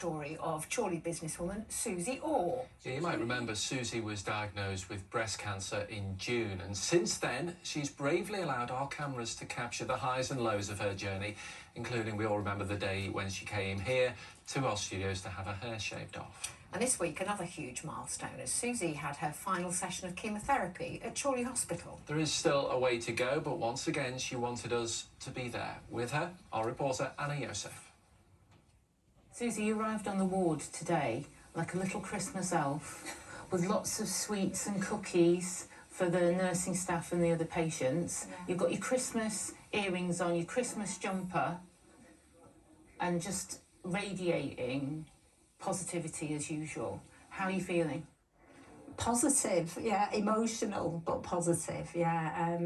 Story of Chorley businesswoman Suzy Orr. Yeah, you might remember Suzy was diagnosed with breast cancer in June, and since then she's bravely allowed our cameras to capture the highs and lows of her journey, including, we all remember the day when she came here to our studios to have her hair shaved off. And this week, another huge milestone as Suzy had her final session of chemotherapy at Chorley Hospital. There is still a way to go, but once again she wanted us to be there. With her, our reporter Anna Joseph. Suzy, you arrived on the ward today like a little Christmas elf with lots of sweets and cookies for the nursing staff and the other patients. Yeah. You've got your Christmas earrings on, your Christmas jumper, and just radiating positivity as usual. How are you feeling? Positive, yeah, emotional but positive, yeah.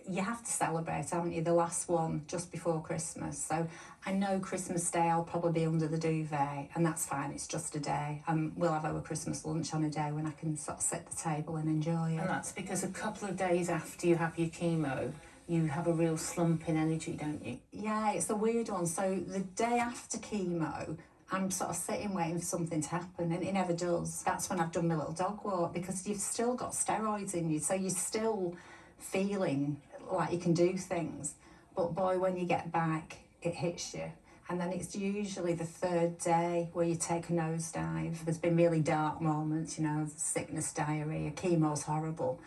You have to celebrate, haven't you? The last one just before Christmas. So I know Christmas Day I'll probably be under the duvet, and that's fine, it's just a day. We'll have our Christmas lunch on a day when I can sort of sit at the table and enjoy it. And that's because a couple of days after you have your chemo, you have a real slump in energy, don't you? Yeah, it's a weird one. So the day after chemo, I'm sort of sitting waiting for something to happen, and it never does. That's when I've done my little dog walk, because you've still got steroids in you, so you're still feeling like you can do things. But boy, when you get back, it hits you. And then it's usually the third day where you take a nosedive. There's been really dark moments, you know, sickness, diarrhoea, chemo's horrible.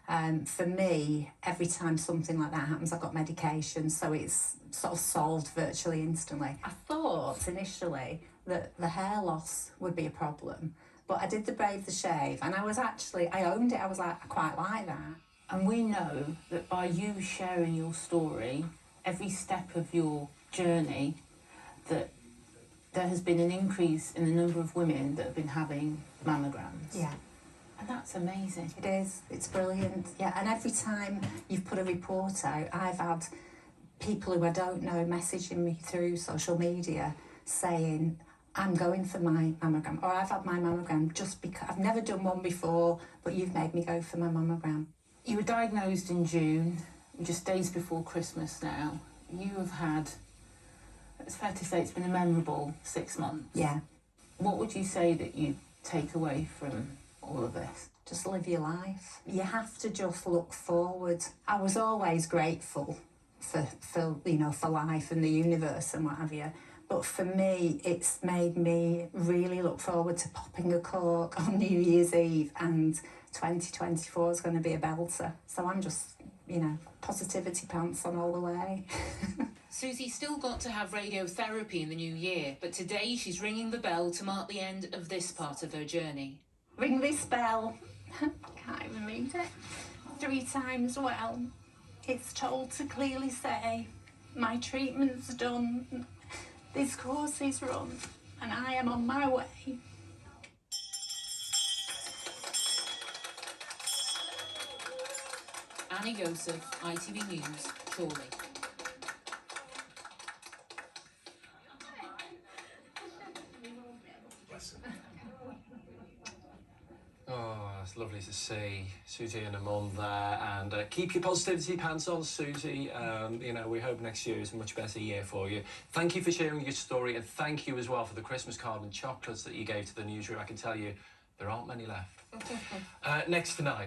For me, every time something like that happens, I've got medication, so it's sort of solved virtually instantly. I thought initially that the hair loss would be a problem, but I did the brave the shave, and I owned it. I was like, I quite like that. And we know that by you sharing your story, every step of your journey, that there has been an increase in the number of women that have been having mammograms. Yeah. And that's amazing. It is. It's brilliant. Yeah, and every time you've put a report out, I've had people who I don't know messaging me through social media saying, I'm going for my mammogram, or I've had my mammogram just because I've never done one before, but you've made me go for my mammogram. You were diagnosed in June, just days before Christmas now. You have had, it's fair to say, it's been a memorable 6 months. Yeah. What would you say that you take away from all of this? Just live your life. You have to just look forward. I was always grateful for life and the universe and what have you. But for me, it's made me really look forward to popping a cork on New Year's Eve, and 2024 is going to be a belter. So I'm just, positivity pants on all the way. Suzy still got to have radiotherapy in the new year, but today she's ringing the bell to mark the end of this part of her journey. Ring this bell. Can't even read it. 3 times well. It's told to clearly say, my treatment's done, this course is run, and I am on my way. Anna Joseph, ITV News, Chorley. Oh, it's lovely to see Suzy and her mum there, and keep your positivity pants on, Suzy. We hope next year is a much better year for you. Thank you for sharing your story, and thank you as well for the Christmas card and chocolates that you gave to the newsroom. I can tell you there aren't many left. Next tonight.